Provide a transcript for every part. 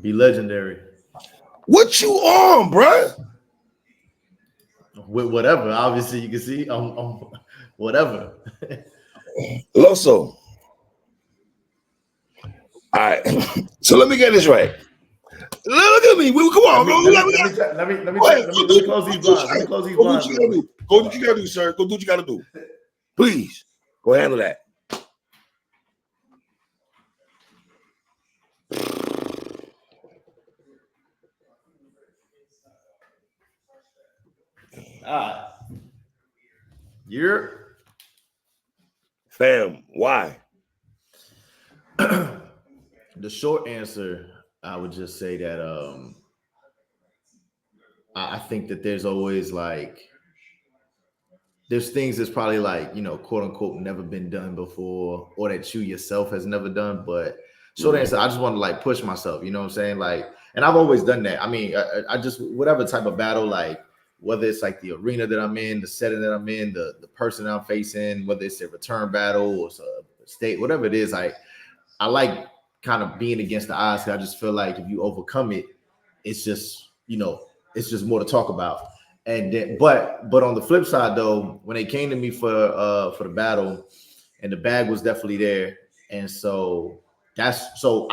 Be legendary. What you on, bruh? With whatever, obviously you can see. Whatever. Loso. All right. So let me get this right. Look at me. Come on. Let me close these blinds. Let me close these blinds. Go do what you gotta do, sir. Go do what you gotta do. Please. Go handle that. All right. You're fam. Why? The short answer, I would just say that I think that there's always like there's things that's probably like, quote unquote, never been done before, or that you yourself has never done. But short answer, I just want to like push myself, you know what I'm saying? Like, and I've always done that. I mean, I just, whatever type of battle, like whether it's like the arena that I'm in, the setting that I'm in, the person I'm facing, whether it's a return battle or a state, whatever it is, I like kind of being against the odds. I just feel like if you overcome it, it's just, it's just more to talk about. And then, but on the flip side though, when they came to me for the battle, and the bag was definitely there, and so I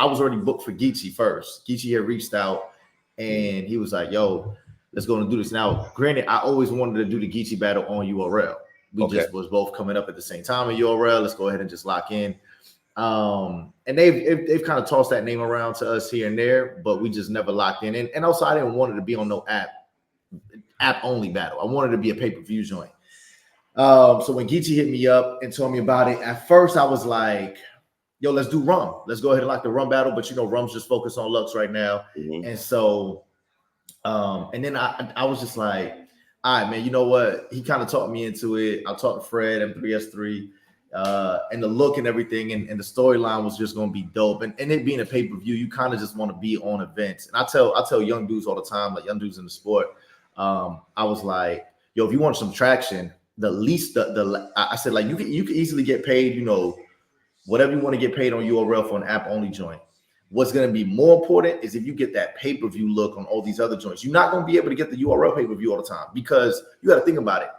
was already booked for Geechi first. Geechi had reached out, and he was like, "Yo, let's go and do this." Now, granted, I always wanted to do the Geechi battle on URL. We just was both coming up at the same time in URL. Let's go ahead and just lock in. And they've kind of tossed that name around to us here and there, but we just never locked in. And also, I didn't want it to be on no app only battle. I wanted to be a pay-per-view joint. So when Geechi hit me up and told me about it, at first I was like, yo, let's do Rum. Let's go ahead and lock the Rum battle. But Rum's just focused on Lux right now. And so and then I was just like, all right, man, you know what? He kind of talked me into it. I talked to Fred and 3S3. And the look and everything and the storyline was just gonna be dope. And it being a pay-per-view, you kind of just want to be on events. And I tell young dudes all the time, like young dudes in the sport, I was like, yo, if you want some traction, I said, like, you can easily get paid, whatever you want to get paid on URL for an app only joint. What's going to be more important is if you get that pay-per-view look on all these other joints. You're not going to be able to get the URL pay-per-view all the time, because you got to think about it.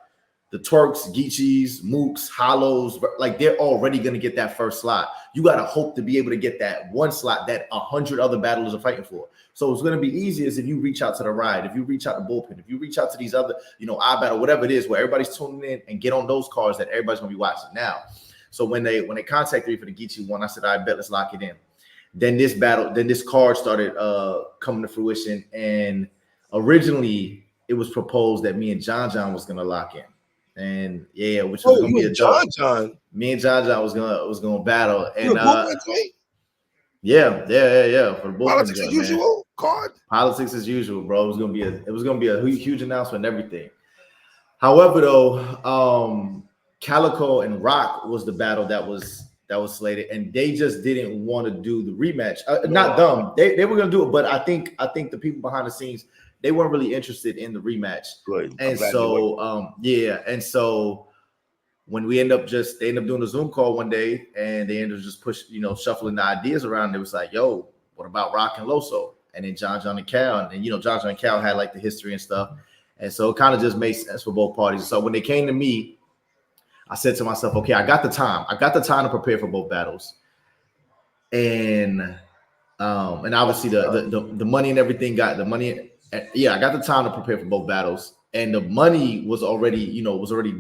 The Turks, Geechis, Mooks, Hollows, like they're already going to get that first slot. You got to hope to be able to get that one slot that 100 other battlers are fighting for. So it's going to be easiest if you reach out to the Riot, if you reach out to Bullpen, if you reach out to these other, iBattle, whatever it is, where everybody's tuning in, and get on those cards that everybody's going to be watching now. So when they contacted me for the Geechi one, I said, I bet, let's lock it in. Then this card started coming to fruition, and originally it was proposed that me and John was going to lock in. And which was gonna be a John. Me and John was gonna battle. And for the politics as usual card. Politics as usual, bro. It was gonna be a huge announcement and everything. However, though, Calico and Rock was the battle that was slated, and they just didn't want to do the rematch. Not dumb. They were gonna do it, but I think the people behind the scenes, they weren't really interested in the rematch. Good. And so, and so when they end up doing a Zoom call one day, and they ended up just shuffling the ideas around. It was like, yo, what about Rock and Loso? And then John and Cal, and John and Cal had like the history and stuff, and so it kind of just made sense for both parties. So when they came to me, I said to myself, okay, I got the time to prepare for both battles, and obviously the money and everything got the money. I got the time to prepare for both battles, and the money was already,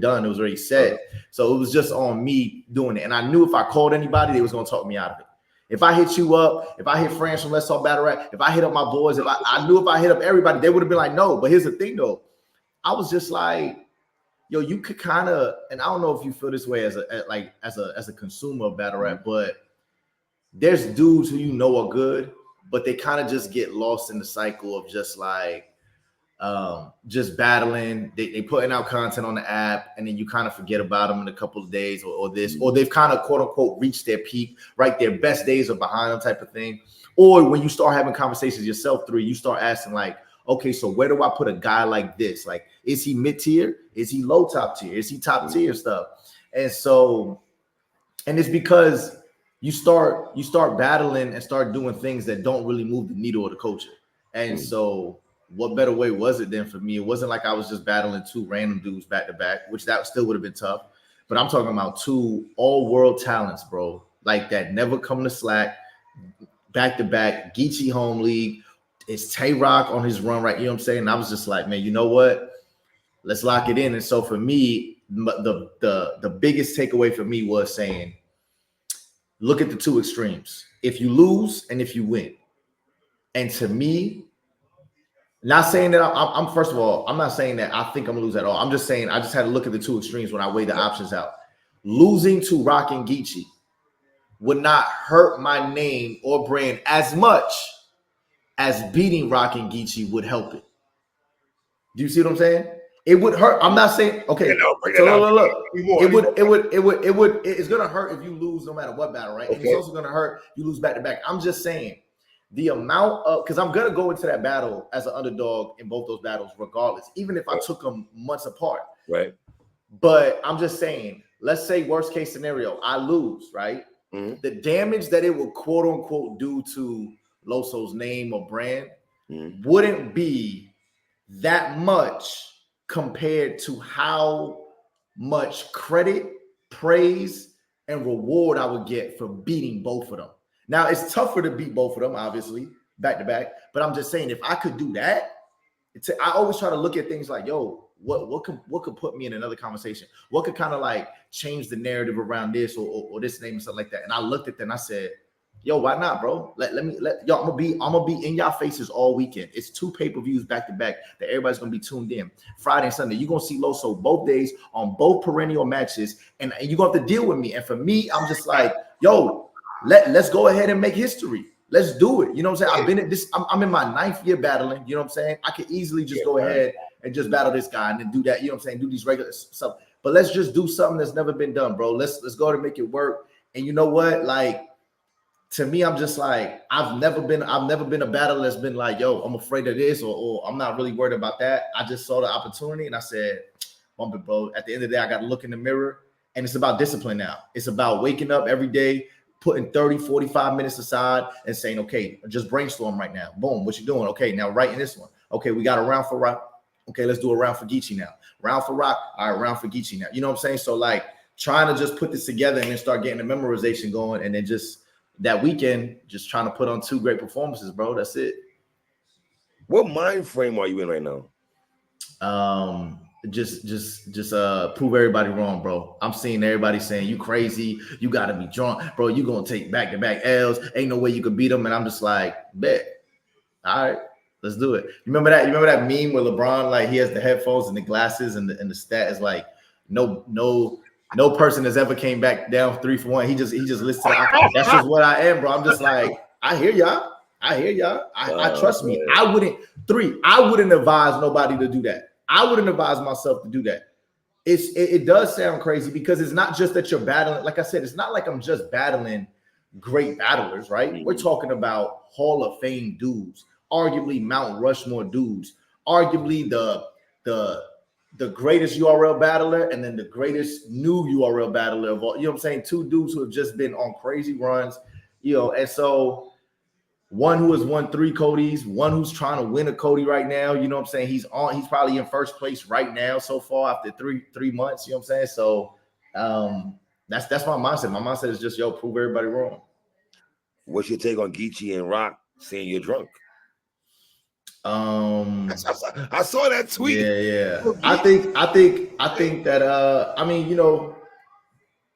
done. It was already set. So it was just on me doing it. And I knew if I called anybody, they was going to talk me out of it. If I hit you up, if I hit friends from Let's Talk Battle Rap, if I hit up my boys, I knew if I hit up everybody, they would have been like, no. But here's the thing though. I was just like, yo, you could kind of, and I don't know if you feel this way as a consumer of battle rap, but there's dudes who are good, but they kind of just get lost in the cycle of just like just battling. They putting out content on the app, and then you kind of forget about them in a couple of days, or they've kind of quote unquote reached their peak, right? Their best days are behind them, type of thing. Or when you start having conversations yourself through, you start asking like, okay, so where do I put a guy like this? Like, is he mid tier? Is he low top tier? Is he top tier stuff? And so, and it's because you start battling and start doing things that don't really move the needle of the culture. And so what better way was it then for me? It wasn't like I was just battling two random dudes back to back, which that still would have been tough. But I'm talking about two all-world talents, bro, like that never come to slack, back to back, Geechi home league. It's Tay Rock on his run, right? You know what I'm saying? And I was just like, man, you know what? Let's lock it in. And so for me, the biggest takeaway for me was saying, look at the two extremes. If you lose and if you win. And to me, not saying that I'm first of all, I'm not saying that I think I'm gonna lose at all. I'm just saying I just had to look at the two extremes when I weighed the options out. Losing to Rock and Geechi would not hurt my name or brand as much as beating Rock and Geechi would help it. Do you see what I'm saying? It would hurt. I'm not saying okay. So look. It's gonna hurt if you lose no matter what battle, right? Okay. And it's also gonna hurt if you lose back to back. I'm just saying the amount of because I'm gonna go into that battle as an underdog in both those battles, regardless, even if I took them months apart. Right. But I'm just saying, let's say worst case scenario, I lose, right? Mm-hmm. The damage that it will quote unquote do to Loso's name or brand wouldn't be that much compared to how much credit, praise, and reward I would get for beating both of them. Now, it's tougher to beat both of them, obviously, back to back. But I'm just saying, if I could do that, I always try to look at things like, yo, what could put me in another conversation? What could kind of like change the narrative around this or this name and stuff like that? And I looked at that and I said, yo, why not, bro? Let y'all. I'm gonna be in y'all faces all weekend. It's 2 pay-per-views back to back that everybody's gonna be tuned in. Friday and Sunday, you're gonna see Loso both days on both perennial matches, and you're gonna have to deal with me. And for me, I'm just like, yo, let's go ahead and make history. Let's do it. You know what I'm saying? I've been at this. I'm in my 9th year battling. You know what I'm saying? I could easily just go ahead and just battle this guy and then do that. You know what I'm saying? Do these regular stuff. But let's just do something that's never been done, bro. Let's go ahead and make it work. And you know what? Like, to me, I'm just like, I've never been a battler that's been like, yo, I'm afraid of this or I'm not really worried about that. I just saw the opportunity and I said, bump it, bro. At the end of the day, I got to look in the mirror, and it's about discipline now. It's about waking up every day, putting 30, 45 minutes aside and saying, okay, just brainstorm right now. Boom, what you doing? Okay, now writing this one. Okay, we got a round for Rock. Okay, let's do a round for Geechi now. Round for Rock. All right, round for Geechi now. You know what I'm saying? So like trying to just put this together and then start getting the memorization going, and then just that weekend, just trying to put on 2 great performances, bro. That's it. What mind frame are you in right now? Just prove everybody wrong, bro. I'm seeing everybody saying you crazy, you gotta be drunk, bro. You gonna take back-to-back L's. Ain't no way you could beat them. And I'm just like, bet. All right, let's do it. You remember that meme where LeBron, like, he has the headphones and the glasses and the stat is like no person has ever came back down 3 for 1. He just listens to that's just what I am, bro. I'm just like, I hear y'all. I trust me. I wouldn't advise nobody to do that. I wouldn't advise myself to do that. It does sound crazy because it's not just that you're battling. Like I said, it's not like I'm just battling great battlers, right? Mm-hmm. We're talking about Hall of Fame dudes, arguably Mount Rushmore dudes, arguably the greatest URL battler and then the greatest new URL battler of all. You know what I'm saying? 2 dudes who have just been on crazy runs, you know, and so one who has won 3 Codys, one who's trying to win a Cody right now. You know what I'm saying? He's probably in first place right now so far after three months. You know what I'm saying? So that's my mindset. My mindset is just, yo, prove everybody wrong. What's your take on Geechi and Rock saying you're drunk? I saw that tweet. Yeah. I think that I mean, you know,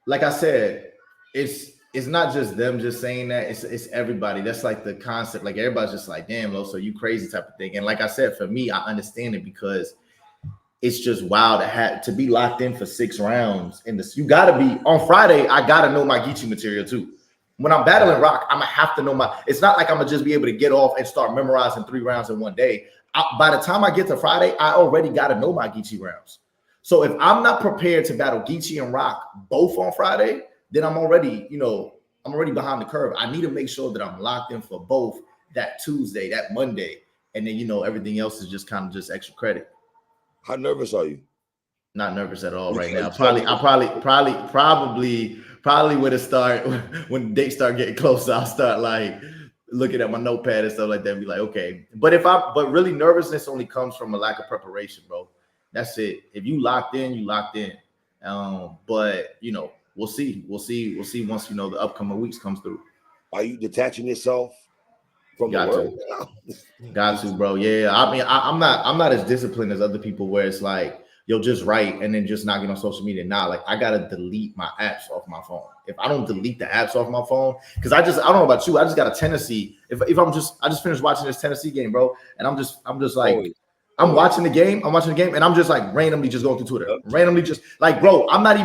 like I said, it's not just them just saying that, it's everybody. That's like the concept. Like everybody's just like, damn, Loso, you crazy type of thing. And like I said, for me, I understand it because it's just wild to be locked in for 6 rounds. You gotta be on Friday. I gotta know my Geechi material too. When I'm battling Rock, I'm gonna have to know it's not like I'm gonna just be able to get off and start memorizing 3 rounds in one day. By the time I get to Friday, I already gotta know my Geechi rounds. So if I'm not prepared to battle Geechi and Rock both on Friday, then I'm already behind the curve. I need to make sure that I'm locked in for both that Tuesday, that Monday, and then, you know, everything else is just kind of just extra credit. How nervous are you? Not nervous at all right now. Because Probably would have start when dates start getting closer. I'll start like looking at my notepad and stuff like that and be like, okay. But really nervousness only comes from a lack of preparation, bro. That's it. If you locked in, you locked in. But we'll see. We'll see once the upcoming weeks comes through. Are you detaching yourself from the Got world to. now? Got to, bro. Yeah. I mean, I'm not as disciplined as other people where it's like, you'll just write and then just not get on social media. Nah, like I gotta delete my apps off my phone. If I don't delete the apps off my phone, because I don't know about you, I just got a tendency. If I just finished watching this Tennessee game, bro, and I'm just like, I'm watching the game, and I'm just like randomly just going through Twitter, randomly just like, bro, I'm not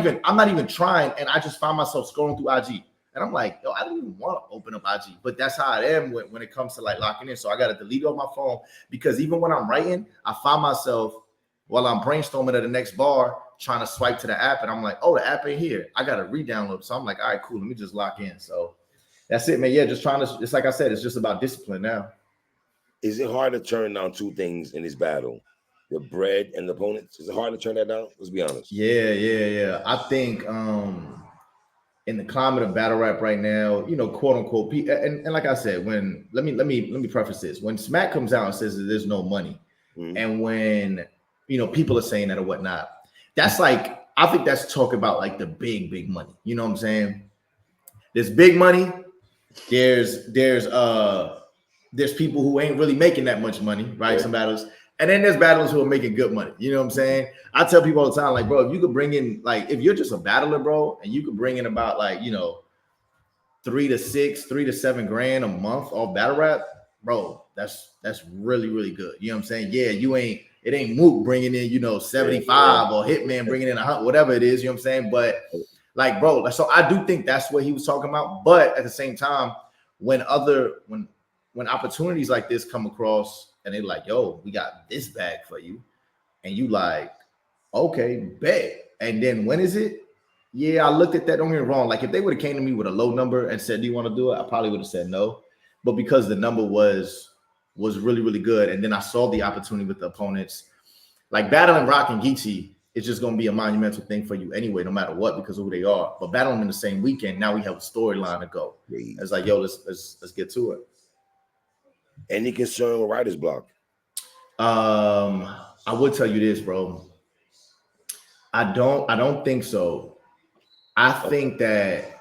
even trying, and I just find myself scrolling through IG. And I'm like, yo, I don't even want to open up IG, but that's how I am when it comes to like locking in. So I got to delete it off my phone because even when I'm writing, I find myself while I'm brainstorming at the next bar, trying to swipe to the app, and I'm like, oh, the app ain't here. I got to re-download. So I'm like, all right, cool. Let me just lock in. So that's it, man. Yeah, just trying to. It's like I said, it's just about discipline now. Is it hard to turn down two things in this battle? The bread and the opponents? Is it hard to turn that down? Let's be honest. Yeah. I think in the climate of battle rap right now, quote unquote, and like I said, when let me preface this. When Smack comes out and says that there's no money, and when people are saying that or whatnot, that's like, I think that's talking about like the big money. You know what I'm saying? There's big money. There's people who ain't really making that much money, right? Some battles. And then there's battlers who are making good money. You know what I'm saying? I tell people all the time, like, bro, if you could bring in, like, if you're just a battler, bro, and you could bring in about like, $3 to $7 grand a month off battle rap, bro, that's really, really good. You know what I'm saying? Yeah, it ain't Mook bringing in, 75 or Hitman bringing in 100, whatever it is, you know what I'm saying? But like, bro, so I do think that's what he was talking about. But at the same time, when opportunities like this come across and they're like, yo, we got this bag for you, and you like, okay, bet. And then when is it? Yeah, I looked at that. Don't get me wrong. Like if they would have came to me with a low number and said, do you want to do it? I probably would have said no. But because the number was really, really good, and then I saw the opportunity with the opponents, like battling Rock and Geechi, it's just going to be a monumental thing for you anyway, no matter what, because of who they are. But battling them in the same weekend, now we have a storyline to go. It's like, yo, let's get to it. Any concern with writer's block? I would tell you this, bro. I don't think so. I think that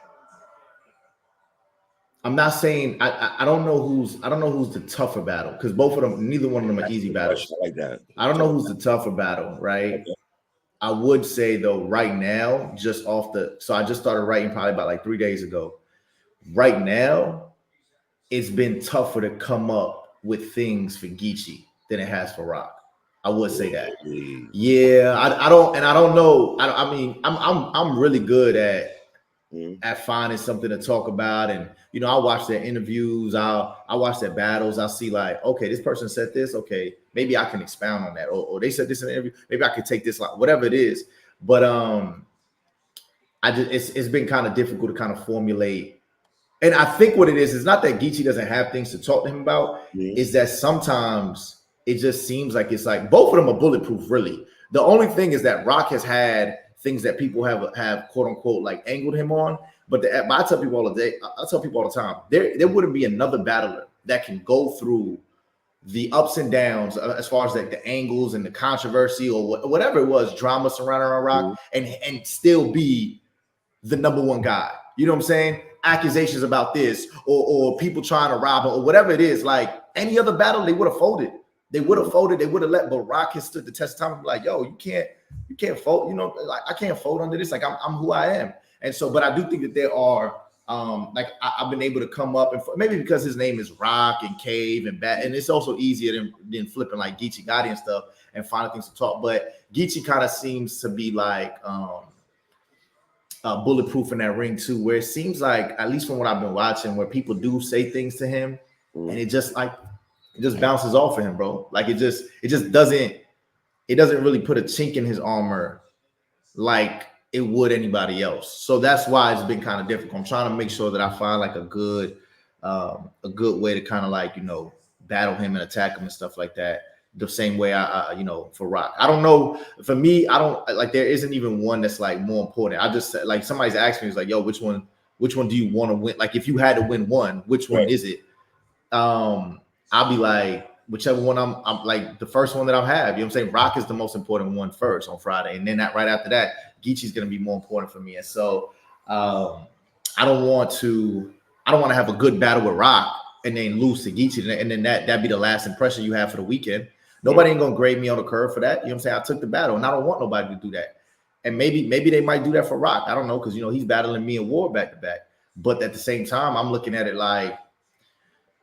I'm not saying I don't know who's the tougher battle, because both of them, neither one of them are easy battles. Like that. I don't know who's the tougher battle, right? Okay. I would say though, right now, so I just started writing probably about like 3 days ago. Right now, it's been tougher to come up with things for Geechi than it has for Rock. I would say that. Yeah, I don't know. I mean, I'm really good at finding something to talk about, and I watch their interviews, I watch their battles, I'll see like, okay, this person said this, okay, maybe I can expound on that, or they said this in the interview, maybe I could take this, like whatever it is. But it's been kind of difficult to kind of formulate. And I think what it is not that Geechi doesn't have things to talk to him about, is that sometimes it just seems like it's like both of them are bulletproof, really. The only thing is that Rock has had things that people have quote unquote like angled him on. But I tell people all the time, there wouldn't be another battler that can go through the ups and downs as far as like the angles and the controversy or whatever it was, drama surrounding Rock, and still be the number one guy. You know what I'm saying? Accusations about this or people trying to rob him or whatever it is. Like any other battle, they would have folded. They would have let, but Rock has stood the test of time and be like, yo, you can't fold, like I can't fold under this. Like I'm who I am. And so, but I do think that there are like I've been able to come up, and maybe because his name is Rock and Cave and Bat, and it's also easier than flipping like Geechi, Gotti and stuff and finding things to talk. But Geechi kind of seems to be like bulletproof in that ring too, where it seems like, at least from what I've been watching, where people do say things to him and it just bounces off of him, bro. Like it just doesn't really put a chink in his armor like it would anybody else. So that's why it's been kind of difficult. I'm trying to make sure that I find like a good way to kind of like, battle him and attack him and stuff like that. the same way for Rock. I don't know. For me, I don't like there isn't even one that's like more important. I just like somebody's asking me, it's like, yo, which one do you want to win? Like if you had to win one, which one is it? I'll be like, whichever one I'm like the first one that I'll have. You know what I'm saying? Rock is the most important one first on Friday. And then that right after that, Geechi's gonna be more important for me. And so I don't want to have a good battle with Rock and then lose to Geechi, and then that'd be the last impression you have for the weekend. Nobody ain't gonna grade me on the curve for that. You know what I'm saying? I took the battle, and I don't want nobody to do that. And maybe they might do that for Rock. I don't know, because he's battling me and War back to back. But at the same time, I'm looking at it like,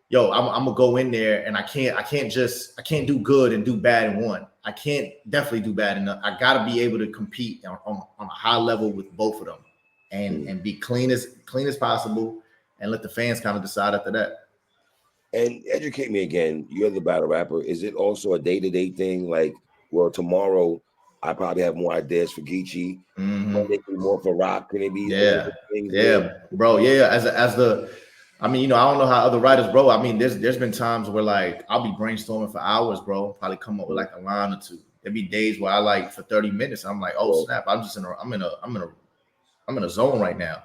yo, I'm gonna go in there and I can't do good and do bad in one. I can't definitely do bad enough. I gotta be able to compete on a high level with both of them and be clean as possible and let the fans kind of decide after that. And educate me again. You're the battle rapper. Is it also a day-to-day thing? Like, well, tomorrow I probably have more ideas for Geechi. Monday be more for Rock. Can it be? Bro. Yeah, I don't know how other writers, bro. I mean, there's been times where like I'll be brainstorming for hours, bro. Probably come up with like a line or two. There'd be days where I like for 30 minutes. I'm like, oh snap! I'm in a zone right now.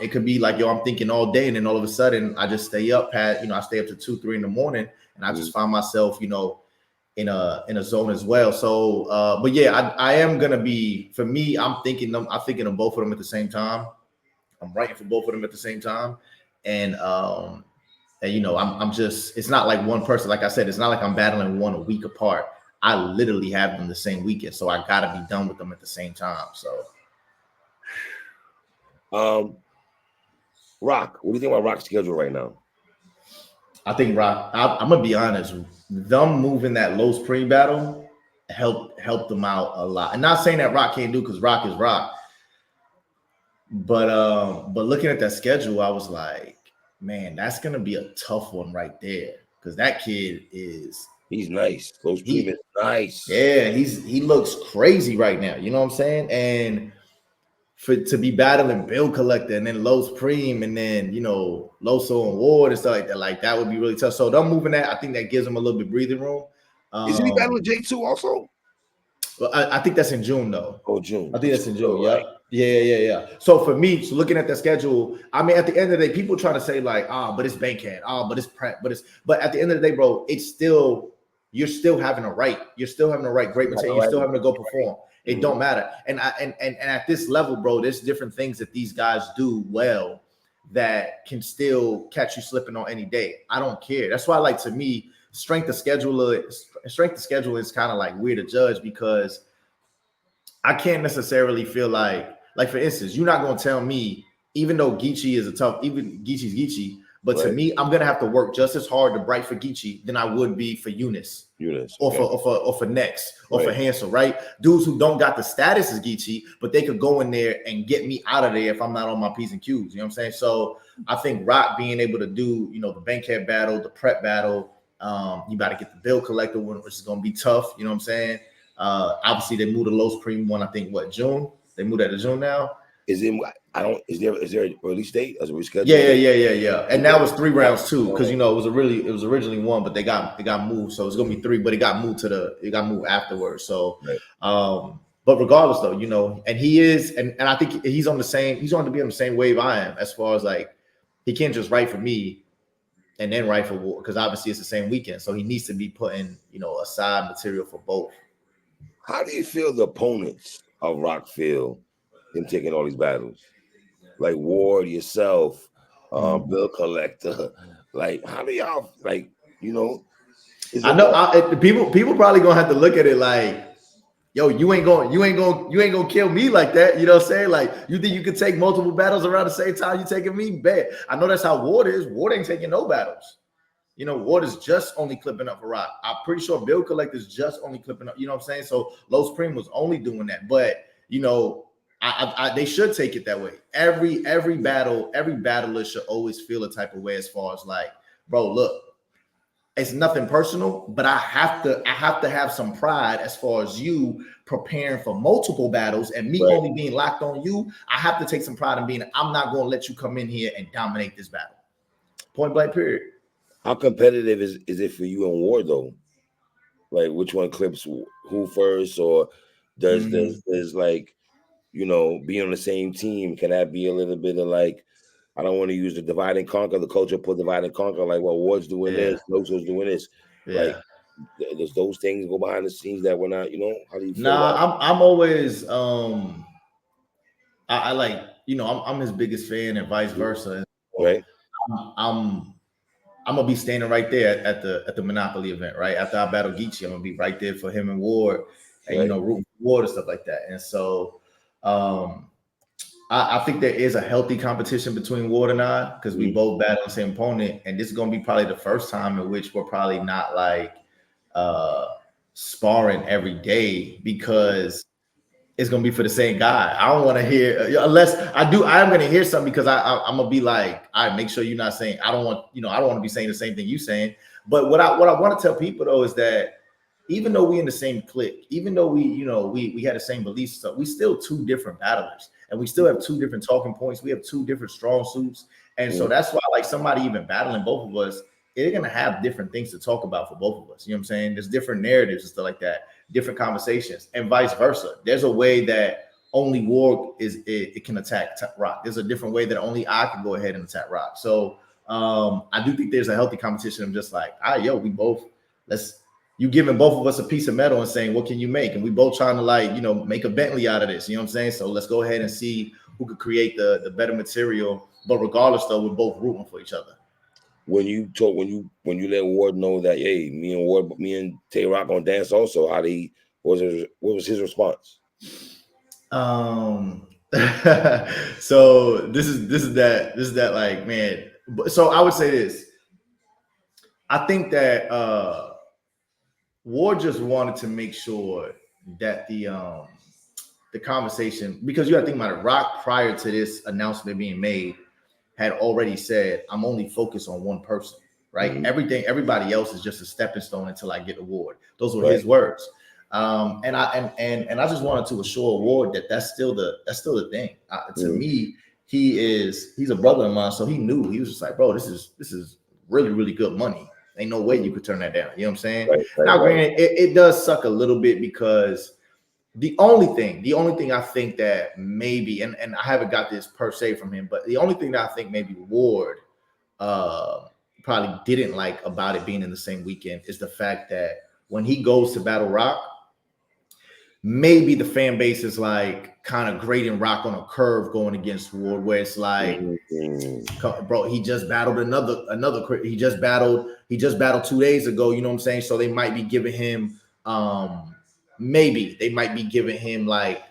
It could be like, yo, I'm thinking all day, and then all of a sudden I just stay up I stay up to 2-3 in the morning, and I just find myself, in a zone as well. So, but yeah, I am gonna be, for me, I'm thinking of both of them at the same time. I'm writing for both of them at the same time, and I'm just, it's not like one person. Like I said, it's not like I'm battling one a week apart. I literally have them the same weekend, so I gotta be done with them at the same time. So. Rock, what do you think about Rock's schedule right now? I think Rock, I'm gonna be honest, them moving that Loso pre-battle helped them out a lot. And not saying that Rock can't do, because Rock is Rock. But looking at that schedule, I was like, man, that's gonna be a tough one right there. Because that kid he's nice. Loso pre is nice. Yeah, he looks crazy right now. You know what I'm saying? And to be battling Bill Collector and then Loso Preem and then Loso and Ward and stuff like that would be really tough. So them moving that, I think that gives them a little bit breathing room. Isn't he battling J2 also? Well, I think that's in June though. Oh, June. I think that's in June. Right. Yeah. So for me, looking at that schedule, I mean, at the end of the day, people try to say like, but it's Bankhead, but it's prep, but at the end of the day, bro, you're still having a right. You're still having a right. Great material. You're still having to go perform. It don't matter. And at this level, bro, there's different things that these guys do well that can still catch you slipping on any day. I don't care. That's why, like, to me, strength of schedule is kind of like weird to judge, because I can't necessarily feel like for instance, you're not going to tell me, even though Geechi is Geechi's Geechi, but to me, I'm gonna have to work just as hard to bright for Geechi than I would be for Eunice or for Next or for Hansel, right? Dudes who don't got the status as Geechi, but they could go in there and get me out of there if I'm not on my P's and Q's. You know what I'm saying? So I think Rock being able to do, the Bankhead battle, the prep battle, you got to get the Bill Collector one, which is gonna be tough. You know what I'm saying? Obviously, they moved the Loso Supreme one. I think June. They moved that to June now. Is there a release date as a reschedule? Yeah. And that was 3 rounds too, because it was originally 1, but it got moved, so it's gonna be 3, but it got moved afterwards. So but regardless though, and he is, and I think he's on to be on the same wave I am, as far as like he can't just write for me and then write for War, because obviously it's the same weekend. So he needs to be putting, aside material for both. How do you feel the opponents of Rock feel him taking all these battles? Like Ward, yourself, Bill Collector. Like, how do y'all I know people probably gonna have to look at it like, yo, you ain't gonna kill me like that. You know what I'm saying? Like, you think you could take multiple battles around the same time you taking me? Bet. I know that's how Ward is. Ward ain't taking no battles. Ward is just only clipping up for Rock. I'm pretty sure Bill Collector is just only clipping up. You know what I'm saying? So Loso Supreme was only doing that. But they should take it that way. Every battler should always feel a type of way, as far as like, bro, look, it's nothing personal, but I have to have some pride as far as you preparing for multiple battles and me only being locked on you. I have to take some pride in being, I'm not going to let you come in here and dominate this battle. Point blank, period. How competitive is it for you and Ward though? Like which one clips who first, or does like, you know, being on the same team, can that be a little bit of like, I don't want to use the divide and conquer, the culture put divide and conquer, like, well, Ward's doing Yeah. this, Loso's doing this. Like, Yeah. does those things go behind the scenes that we're not, you know, how do you feel Nah, that? I'm always I like, you know, I'm his biggest fan and vice versa. So Right, I'm I'm gonna be standing right there at the Monopoly event, right? After I battle Geechi, I'm gonna be right there for him and Ward, and you right. know, rooting for Ward and stuff like that. And so um I think there is a healthy competition between Ward and I because we Mhm. both battle the same opponent, and this is gonna be probably the first time in which we're probably not like uh sparring every day because it's gonna be for the same guy. I don't want to hear unless I do. I'm gonna hear something because I'm gonna be like, all right, make sure you're not saying. I don't want I don't want to be saying the same thing you saying. But what I want to tell people though is that even though we in the same clique, even though we we had the same beliefs, so we still two different battlers, and we still have two different talking points. We have two different strong suits, and so Mhm. that's why like somebody even battling both of us, they're gonna have different things to talk about for both of us. You know what I'm saying? There's different narratives and stuff like that, different conversations, and vice versa. There's a way that only War it can attack Rock. There's a different way that only I can go ahead and attack Rock. So I do think there's a healthy competition. I'm just like, all right, yo, we both let's you giving both of us a piece of metal and saying, what can you make? And we both trying to like, make a Bentley out of this. You know what I'm saying? So let's go ahead and see who could create the better material. But regardless, though, we're both rooting for each other. When you talk, when you let Ward know that, hey, me and Tay Rock on dance also, what was his response? Um so this is that like man. So I would say this. I think that Ward just wanted to make sure that the conversation, because you got to think about it. Rock, prior to this announcement being made, had already said, "I'm only focused on one person." Right? Mhm. Everybody else is just a stepping stone until I get the award. Those were Right. his words. And I just wanted to assure Ward that that's still the thing. To Mhm. me, he's a brother of mine, so he knew. He was just like, bro, this is really good money. Ain't no way you Mhm. could turn that down. You know what I'm saying? Right, right, Now, right. granted, it does suck a little bit because the only thing I think that maybe, and I haven't got this per se from him, but the only thing that I think maybe Ward uh, probably didn't like about it being in the same weekend is the fact that when he goes to Battle Rock, maybe the fan base is like kind of grading Rock on a curve going against Ward, where it's like, Mhm. bro, he just battled he just battled 2 days ago. You know what I'm saying? So they might be giving him maybe they might be giving him like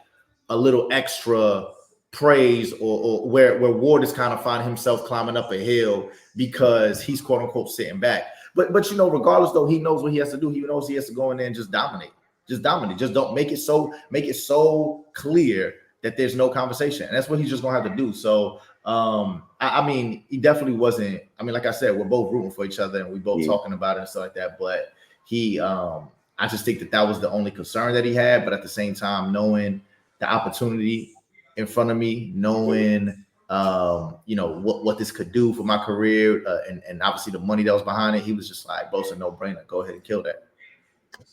a little extra praise, or where Ward is kind of finding himself climbing up a hill because he's quote unquote sitting back. But regardless though, he knows what he has to do. He knows he has to go in there and just dominate. Just dominate. Just don't make it so clear that there's no conversation. And that's what he's just gonna have to do. So I mean, he definitely wasn't. I mean, like I said, we're both rooting for each other and we both Mhm. talking about it and stuff like that. But I just think that was the only concern that he had. But at the same time, knowing the opportunity in front of me, knowing what this could do for my career, and obviously the money that was behind it, he was just like, bro, it's a no brainer. Go ahead and kill that.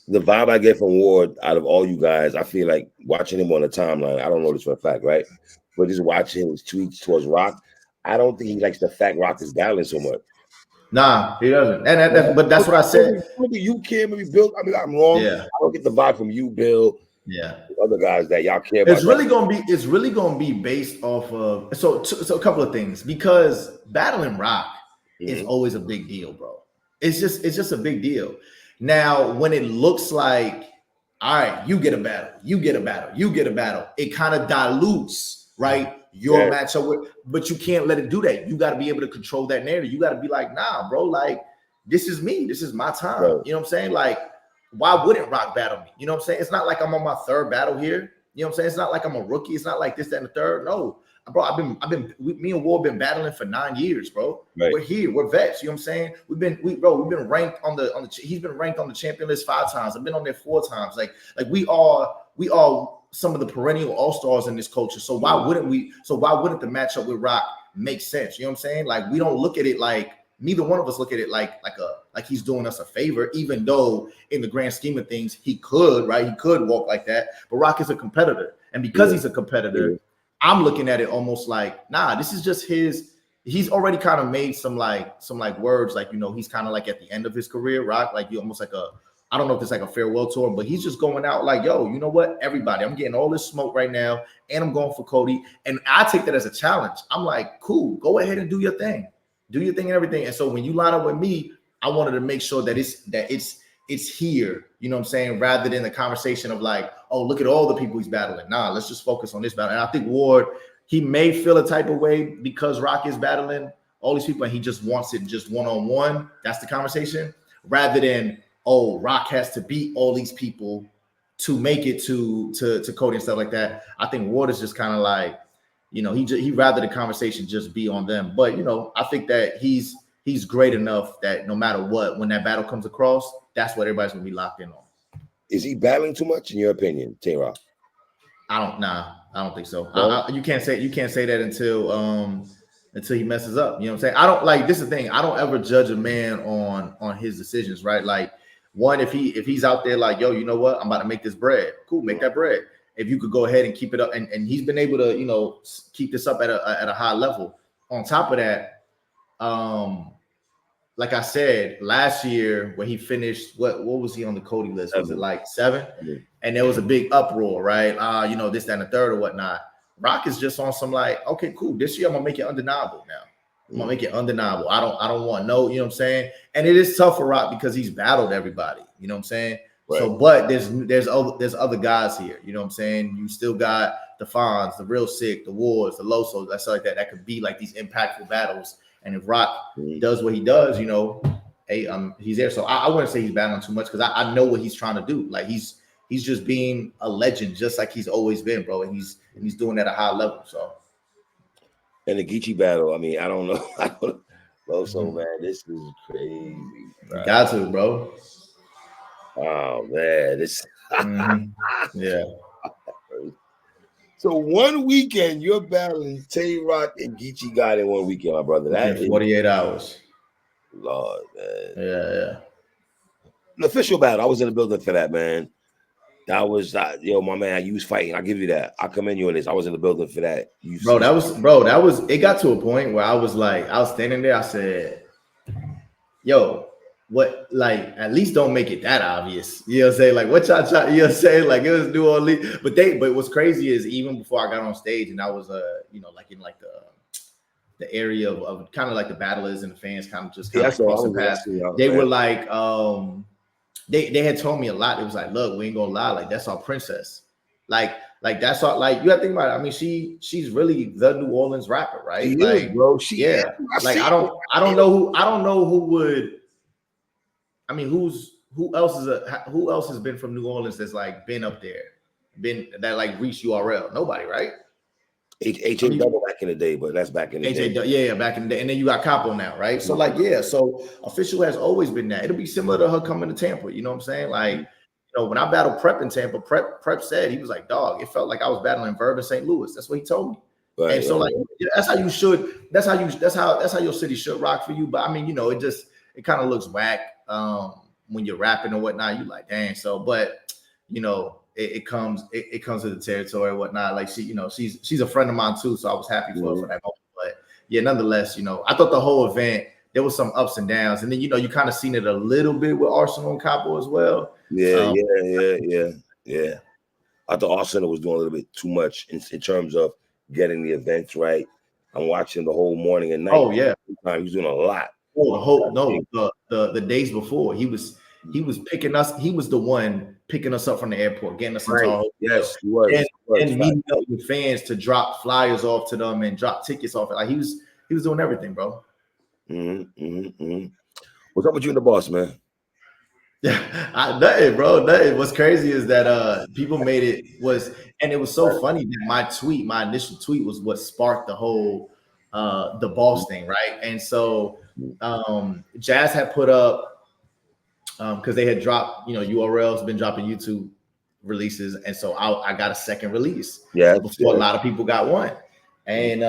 The vibe I get from Ward out of all you guys, I feel like watching him on the timeline. I don't know this for a fact, right? But just watching his tweets towards Rock, I don't think he likes the fact Rock is battling so much. Nah, he doesn't. Right? But that's what I said. Maybe you care, maybe Bill. I mean, I'm wrong. Yeah, I don't get the vibe from you, Bill, yeah. the other guys that y'all care about that. It's really gonna be based off of so a couple of things, because battling Rock is Mhm. always a big deal, bro. It's just a big deal. Now, when it looks like, all right, you get a battle, you get a battle, you get a battle, it kind of dilutes, right? Your Yeah, matchup with, but you can't let it do that. You got to be able to control that narrative. You got to be like, nah, bro, like this is me, this is my time. right. You know what I'm saying? Like, why wouldn't Rock battle me? You know what I'm saying? It's not like I'm on my third battle here. You know what I'm saying? It's not like I'm a rookie. It's not like this, that, and the third. No, bro. Me and Ward been battling for 9 years, bro. Right. We're here. We're vets. You know what I'm saying? We've been ranked on the. He's been ranked on the champion list 5 times. I've been on there 4 times. Like we are some of the perennial all stars in this culture. So why Mhm. wouldn't we? So why wouldn't the matchup with Rock make sense? You know what I'm saying? Like we don't look at it like neither one of us look at it like he's doing us a favor, even though in the grand scheme of things he could, right? He could walk like that. But Rock is a competitor, and because he's a competitor, I'm looking at it almost like, nah, this is just his. He's already kind of made some words, like, you know, he's kind of like at the end of his career, Rock, like you almost like I don't know if it's like a farewell tour, but he's just going out like, yo, you know what? Everybody, I'm getting all this smoke right now, and I'm going for Cody. And I take that as a challenge. I'm like, cool, go ahead and do your thing. Do your thing and everything. And so when you line up with me, I wanted to make sure that it's here, you know what I'm saying? Rather than the conversation of like, oh, look at all the people he's battling. Nah, let's just focus on this battle. And I think Ward, he may feel a type of way because Rock is battling all these people and he just wants it just one-on-one. That's the conversation. Rather than, oh, Rock has to beat all these people to make it to Cody and stuff like that. I think Ward is just kind of like, you know, he rather the conversation just be on them. But, you know, I think that he's great enough that no matter what, when that battle comes across, that's what everybody's going to be locked in on. Is he battling too much in your opinion, Tay-Rock? I don't think so. No? You can't say that until he messes up. You know what I'm saying? I don't like this is the thing. I don't ever judge a man on his decisions, right? Like one, if he's out there like, yo, you know what? I'm about to make this bread. Cool, make that bread. If you could go ahead and keep it up, and he's been able to, you know, keep this up at a high level. On top of that, like I said, last year when he finished, what was he on the Cody list? Was it like 7? Mm-hmm. And there was a big uproar, right? You know, this, that, and the third or whatnot. Rock is just on some like, okay, cool. This year I'm gonna make it undeniable now. I'm gonna make it undeniable. I don't want no, you know what I'm saying? And it is tough for Rock because he's battled everybody, you know what I'm saying? Right. So, but there's other guys here, you know what I'm saying? You still got the Fonz, the Real Sick, the Wars, the Loso, that's like that. That could be like these impactful battles. And if Rock does what he does, you know, hey, he's there. So I wouldn't say he's battling too much because I know what he's trying to do. Like he's just being a legend, just like he's always been, bro. And he's doing at a high level. So. And the Geechi battle, I mean, I don't know. Loso, man, this is crazy. Bro. Got to, bro. Oh man, this. Yeah. So one weekend, you're battling Tay-Rock and Geechi God in one weekend, my brother. That 48 hours. Lord, man. Yeah. An official battle. I was in the building for that, man. That was yo, my man. You was fighting. I give you that. I commend you on this. I was in the building for that. That was. It got to a point where I was standing there. I said, "Yo, what? Like, at least don't make it that obvious." You know what I'm saying? Like, what y'all try? You know what I'm saying? Like, it was New Orleans. But what's crazy is even before I got on stage and I was you know, like in like the area of kind of like the battlers and the fans kind of just kind of crossing paths. They were like, they had told me a lot. It was like, look, we ain't gonna lie, like that's our princess. Like that's all. Like you have to think about it. I mean, she's really the New Orleans rapper, right? She like, is, bro. Like I don't know who would. I mean, who else has been from New Orleans that's like been up there, that like reached URL? Nobody, right? AJ Double back in the day, but that's back in the day. Yeah, back in the day. And then you got Capo now, right? So like, yeah, so official has always been that. It'll be similar to her coming to Tampa. You know what I'm saying? Like, you know, when I battled Prep in Tampa, Prep said, he was like, dog, it felt like I was battling Verb in St. Louis. That's what he told me. Right, and so like, that's how you should, that's how your city should rock for you. But I mean, you know, it kind of looks whack when you're rapping or whatnot. You like, dang. So, but you know, it comes to the territory and whatnot. Like she's a friend of mine too, so I was happy for her for that moment. But yeah, nonetheless, you know, I thought the whole event there was some ups and downs, and then you know you kind of seen it a little bit with Arsenal and Capo as well. Yeah. I thought Arsenal was doing a little bit too much in terms of getting the events right. I'm watching the whole morning and night. Oh yeah, he was doing a lot. The days before he was picking us. He was the one picking us up from the airport, getting us into our hotel. Yes, he was. And meeting up with fans to drop flyers off to them and drop tickets off. Like he was doing everything, bro. What's up with you and the boss, man? Nothing, bro. Nothing. What's crazy is that people made it was so funny that my initial tweet was what sparked the whole the boss thing, right? And so Jazz had put up because they had dropped, you know, URLs been dropping YouTube releases, and so I got a second release before a lot of people got one. And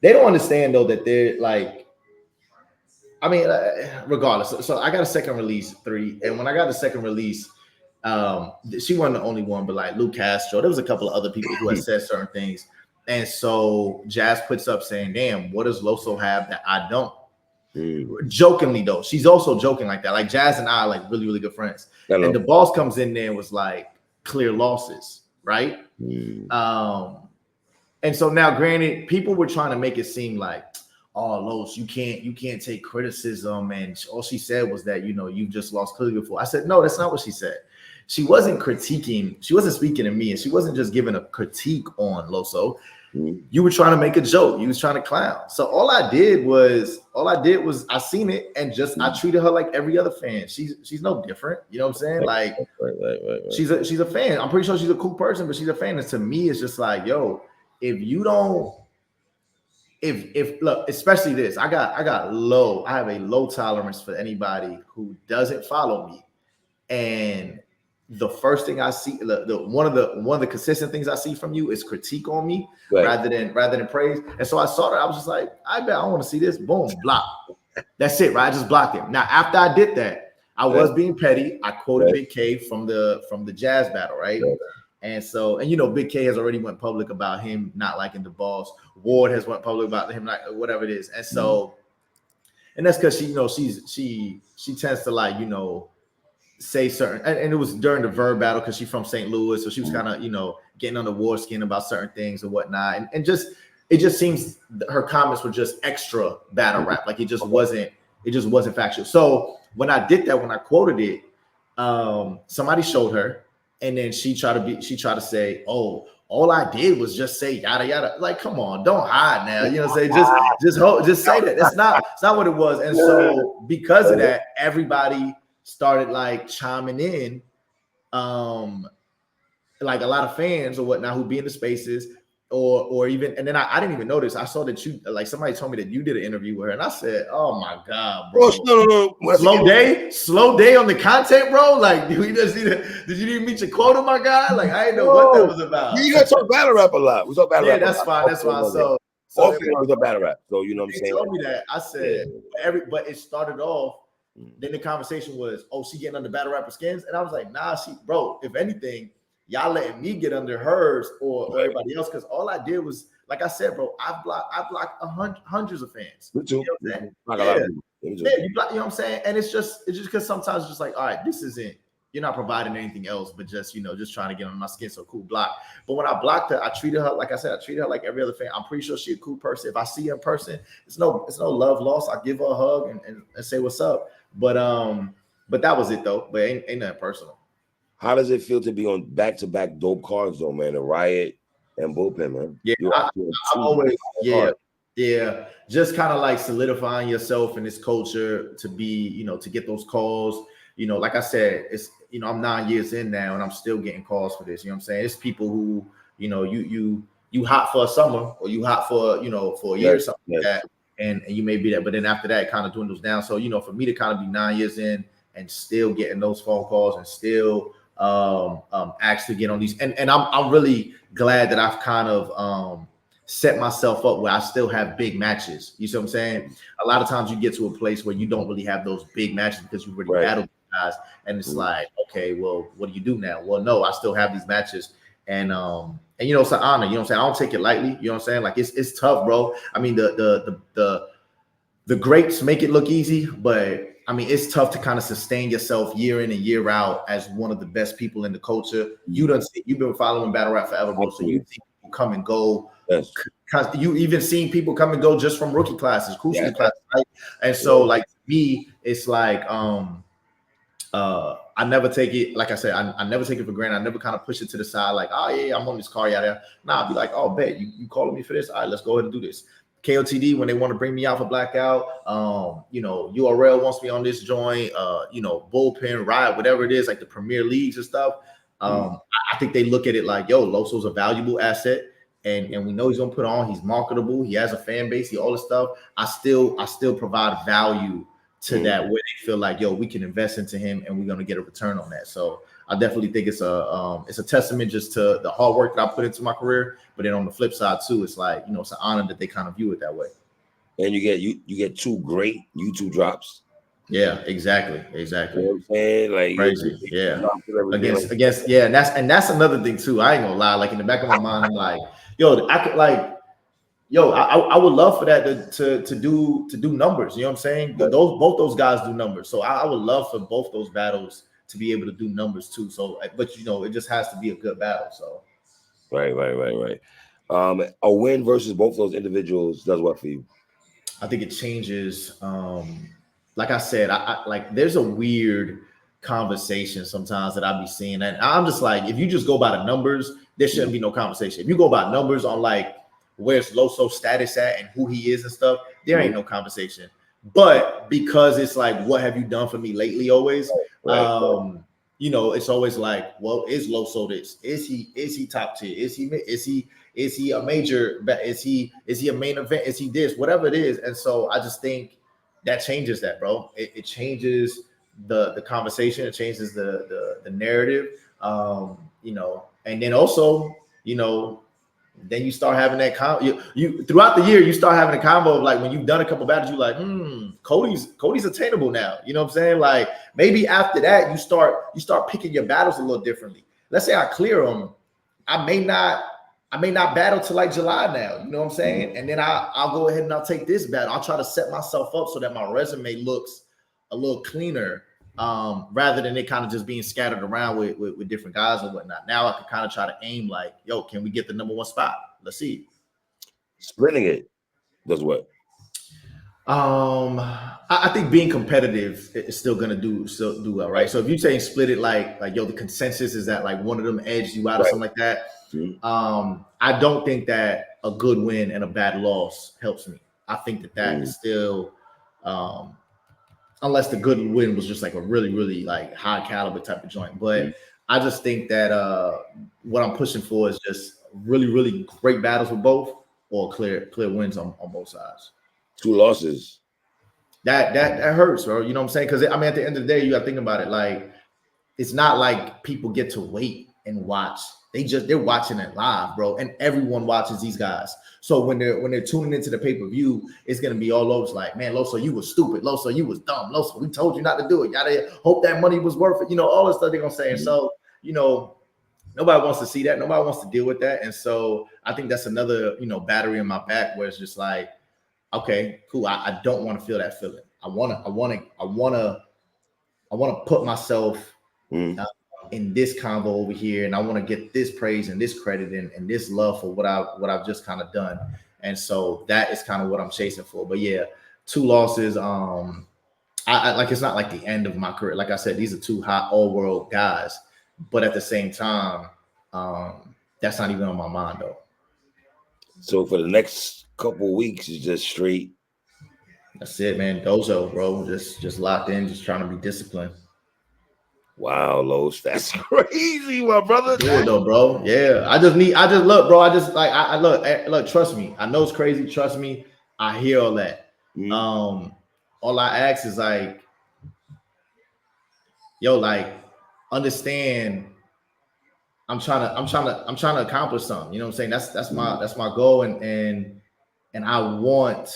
they don't understand though that they're like I mean, regardless. So I got a second release 3, and when I got the second release, she wasn't the only one, but like Luke Castro, there was a couple of other people who had said certain things, and so Jazz puts up saying, "Damn, what does Loso have that I don't?" Jokingly though, she's also joking like that. Like Jazz and I are like really, really good friends, and the boss comes in there and was like clear losses, right? And so now, granted, people were trying to make it seem like, oh, Los, you can't take criticism. And all she said was that, you just lost clearly before. I said, no, that's not what she said. She wasn't critiquing, she wasn't speaking to me, and she wasn't just giving a critique on Loso. You were trying to make a joke. You was trying to clown. So all I did was I seen it and just I treated her like every other fan. She's no different. You know what I'm saying? Like right. She's a fan. I'm pretty sure she's a cool person, but she's a fan. And to me, it's just like, yo, if you don't, if look, especially this, I have a low tolerance for anybody who doesn't follow me. And the first thing I see, one of the consistent things I see from you is critique on me rather than praise. And so I saw that, I was just like, I bet I want to see this. Boom, block. That's it, right? I just blocked him. Now, after I did that, I was being petty. I quoted Big K from the Jazz battle, right? And so, and Big K has already went public about him not liking the boss. Ward has went public about him not whatever it is. And so, and that's because she tends to like, say certain, and it was during the Verb battle because she's from St. Louis, so she was kind of getting under Ward's skin about certain things and whatnot, and just it just seems her comments were just extra battle rap, like it just wasn't factual. So when I did that, when I quoted it, somebody showed her, and then she tried to say, oh, all I did was just say yada yada. Like, come on, don't hide now. You know what I'm saying? Just say that. It's not what it was. And so because of that, everybody started like chiming in, like a lot of fans or whatnot who be in the spaces, or even, and then I didn't even notice. I saw that you, like, somebody told me that you did an interview with her, and I said, oh my god, bro, no. Slow day on the content, bro. Like, did you even meet your quota, my guy? Like, I didn't know what that was about. You gotta talk battle rap a lot. We talk battle rap. That's fine. So we talk battle rap. So you know what I'm saying? Told me that. I said but it started off. Then the conversation was, oh, she getting under battle rapper skins, and I was like, nah, bro. If anything, y'all letting me get under hers or everybody else, because all I did was, like I said, bro, I blocked hundreds of fans. Me too. You know what I'm saying? You block, you know what I'm saying? And it's just because sometimes it's just like, all right, this isn't, you're not providing anything else, but just just trying to get on my skin. So cool, block. But when I blocked her, I treated her, like I said, like every other fan. I'm pretty sure she's a cool person. If I see her in person, it's no love lost. I give her a hug and say what's up. But that was it though. But ain't nothing personal. How does it feel to be on back-to-back dope cards though, man? The Riot and Bullpen, man. Yeah, I'm always just kind of like solidifying yourself in this culture to be, to get those calls. Like I said, it's I'm 9 years in now and I'm still getting calls for this. You know what I'm saying? It's people who, you hot for a summer or you hot for for a year or something like that. And you may be that, but then after that, it kind of dwindles down. So, for me to kind of be 9 years in and still getting those phone calls and still actually get on these, and I'm really glad that I've kind of set myself up where I still have big matches. You see what I'm saying? A lot of times you get to a place where you don't really have those big matches because you already battled guys, and it's like, okay, well, what do you do now? Well, no, I still have these matches. And it's an honor, you know what I'm saying? I don't take it lightly, you know what I'm saying? Like it's tough, bro. I mean, the greats make it look easy, but I mean, it's tough to kind of sustain yourself year in and year out as one of the best people in the culture. You've been following battle rap forever, bro. So you've seen people come and go. Yes. You even seen people come and go just from rookie classes, crucial classes, right? And so, like, me, it's like I never take it, like I said, I never take it for granted. I never kind of push it to the side, like, oh yeah, I'm on this car, yada. Nah, I'll be like, oh, bet you calling me for this? All right, let's go ahead and do this. KOTD, when they want to bring me out for Blackout, URL wants me on this joint, Bullpen, Riot, whatever it is, like the Premier Leagues and stuff. I think they look at it like, yo, Loso's a valuable asset, and we know he's gonna put on. He's marketable. He has a fan base. All this stuff. I still provide value to that, where they feel like, yo, we can invest into him and we're gonna get a return on that. So I definitely think it's a testament just to the hard work that I put into my career. But then on the flip side too, it's like, it's an honor that they kind of view it that way. and you get two great YouTube drops. Yeah, exactly. You know what I'm saying? Like you get two Crazy. great YouTube Yeah. drops and everything. Like Against yeah, and that's another thing too. I ain't gonna lie. Like in the back of my mind, I'm like, yo, I could like, yo, I would love for that to do numbers. You know what I'm saying? Those both those guys do numbers. So I would love for both those battles to be able to do numbers too. So, but it just has to be a good battle. So right. A win versus both those individuals does what for you? I think it changes. Like I said, I like there's a weird conversation sometimes that I be seeing, and I'm just like, if you just go by the numbers, there shouldn't be no conversation. If you go by numbers on like where's Loso status at and who he is and stuff, there ain't no conversation. But because it's like, what have you done for me lately? Always, Right. it's always like, well, is Loso this? Is he top tier? Is he a major? Is he a main event? Is he this? Whatever it is. And so I just think that changes that, bro. It changes the conversation. It changes the narrative. And then also, then you start having that you throughout the year, you start having a combo of like when you've done a couple battles, you're like, Cody's attainable now. You know what I'm saying? Like maybe after that, you start picking your battles a little differently. Let's say I clear them, I may not battle till like July now. You know what I'm saying? And then I'll go ahead and I'll take this battle. I'll try to set myself up so that my resume looks a little cleaner, rather than it kind of just being scattered around with different guys and whatnot. Now I can kind of try to aim like, yo, can we get the number one spot? Let's see. Splitting it does what? I think being competitive is still do well, right? So if you say split it like yo, the consensus is that like one of them edged you out or something like that. I don't think that a good win and a bad loss helps me. I think that is still, unless the good win was just like a really, really like high caliber type of joint. But I just think that what I'm pushing for is just really, really great battles with both, or clear wins on both sides. 2 losses. That hurts, bro. You know what I'm saying? Because I mean, at the end of the day, you got to think about it. Like, it's not like people get to wait and watch. They're watching it live, bro. And everyone watches these guys. So when they're tuning into the pay-per-view, it's gonna be all over. It's like, man, Loso, you was stupid. Loso, you was dumb. Loso, we told you not to do it. Gotta hope that money was worth it. All this stuff they're gonna say. And so, nobody wants to see that. Nobody wants to deal with that. And so I think that's another, battery in my back where it's just like, okay, cool. I don't want to feel that feeling. I wanna put myself in this convo over here, and I want to get this praise and this credit and this love for what I've just kind of done. And so that is kind of what I'm chasing for. But yeah, 2 losses. I like, it's not like the end of my career. Like I said, these are 2 hot all world guys, but at the same time, that's not even on my mind though. So for the next couple weeks, it's just straight. That's it, man. Dozo, bro. Just locked in, just trying to be disciplined. Wow, Los, that's crazy, my brother. Do it though, bro. Yeah, I just look, bro. I just like I look. Trust me. I know it's crazy. Trust me. I hear all that. All I ask is like, yo, like, understand. I'm trying to accomplish something. You know what I'm saying? That's my goal, and I want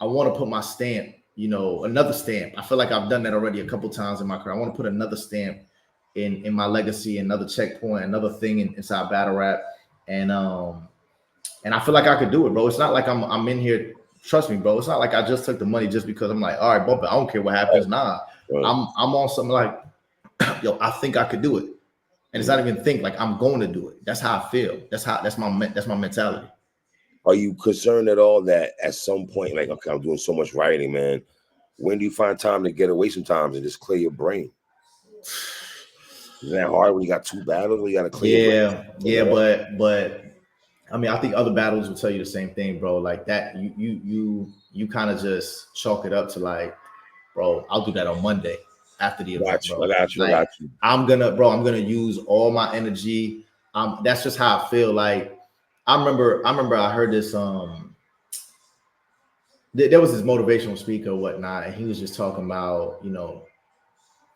to put my stamp. Another stamp. I feel like I've done that already a couple times in my career. I want to put another stamp in my legacy, another checkpoint, another thing inside battle rap, and I feel like I could do it, bro. It's not like I'm in here. Trust me, bro. It's not like I just took the money just because I'm like, all right, bump it. I don't care what happens. Nah, I'm on something like, yo, I think I could do it, and it's not even think like I'm going to do it. That's how I feel. That's my mentality. Are you concerned at all that at some point, like, okay, I'm doing so much writing, man, when do you find time to get away sometimes and just clear your brain? Is that hard when you got 2 battles where you got to clear your brain? Yeah, but I mean, I think other battles will tell you the same thing, bro. Like that, you kind of just chalk it up to like, bro, I'll do that on Monday after the event, bro. I got you. I'm gonna use all my energy. That's just how I feel. Like I remember I heard this. There was this motivational speaker or whatnot, and he was just talking about,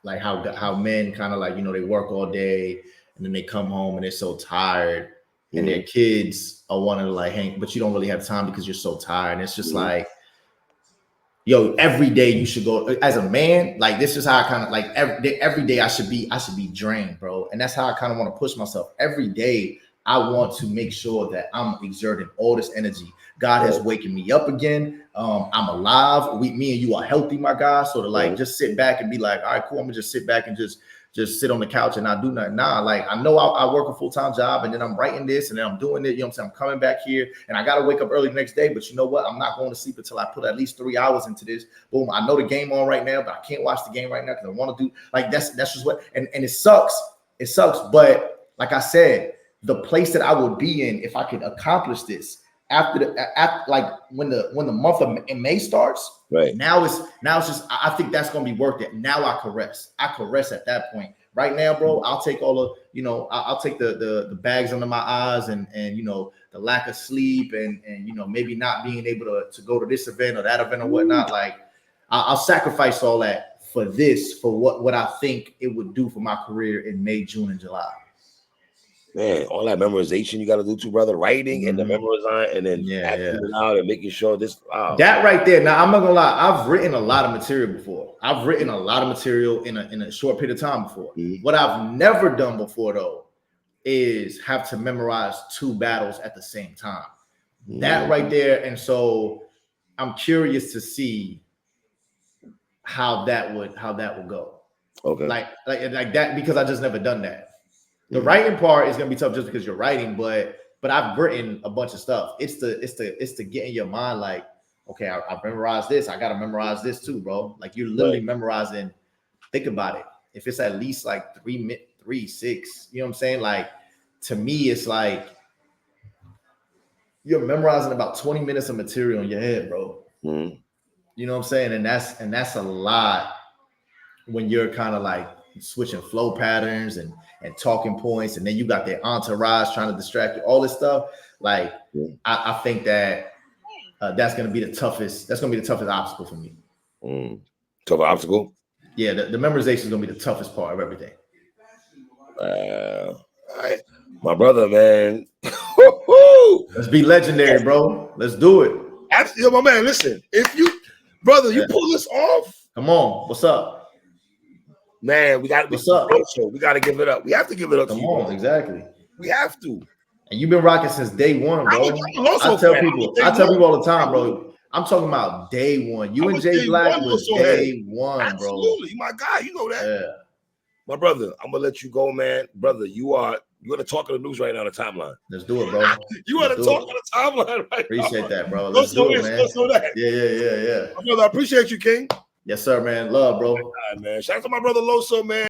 like how men kind of like, they work all day and then they come home and they're so tired, and their kids are wanting to like hang, but you don't really have time because you're so tired. And it's just like, yo, every day you should go as a man. Like this is how I kind of like every day I should be drained, bro. And that's how I kind of want to push myself. Every day I want to make sure that I'm exerting all this energy. God has waken me up again. I'm alive. Me and you are healthy, my guy. So to like just sit back and be like, all right, cool. I'm gonna just sit back and just sit on the couch and not do nothing. Nah, like I know I work a full-time job and then I'm writing this and then I'm doing it. You know what I'm saying? I'm coming back here and I got to wake up early the next day. But you know what? I'm not going to sleep until I put at least 3 hours into this. Boom. I know the game on right now, but I can't watch the game right now because I want to do like that's just what and it sucks. It sucks. But like I said, the place that I would be in if I could accomplish this after like when the month of May starts, right? Now it's just I think that's gonna be worth it. Now I can rest at that point. Right now, bro, I'll take all of I'll take the bags under my eyes and the lack of sleep and maybe not being able to go to this event or that event or whatnot. Like I'll sacrifice all that for what I think it would do for my career in May, June, and July. Man, all that memorization you got to do too, brother. Writing and the memorizing and then acting it out and making sure this. That right there. Now I'm not gonna lie. I've written a lot of material before. I've written a lot of material in a short period of time before. What I've never done before though is have to memorize 2 battles at the same time. That right there. And so I'm curious to see how that would go. Okay. Like that because I just never done that. The writing part is gonna be tough just because you're writing, but I've written a bunch of stuff. It's to get in your mind like, okay, I memorized this. I gotta memorize this too, bro. Like you're literally memorizing. Think about it. If it's at least like 3, 6, you know what I'm saying? Like to me, it's like you're memorizing about 20 minutes of material in your head, bro. You know what I'm saying? And that's a lot when you're kind of like switching flow patterns and talking points, and then you got their entourage trying to distract you, all this stuff. Like I think that that's gonna be the toughest obstacle for me. Tough obstacle? Yeah, the memorization is gonna be the toughest part of everything. All right. My brother, man. Let's be legendary, bro. Let's do it. Absolutely, my man. Listen, if you pull this off. Come on, what's up? Man, we got to give it up. We have to give it up. Come on, exactly. We have to. And you've been rocking since day one, bro. I tell people all the time, bro. I'm talking about day one. You and Jay Black was day one, bro. Absolutely, my guy. You know that. Yeah. My brother, I'm gonna let you go, man. Brother, you're the talk of the news right now on the timeline. Let's do it, bro. You are the talk of the timeline right Appreciate that, bro. Let's do it, man. Let's do that. Yeah. My brother, I appreciate you, King. Yes, sir, man. Love, bro. All right, man. Shout out to my brother Loso, man.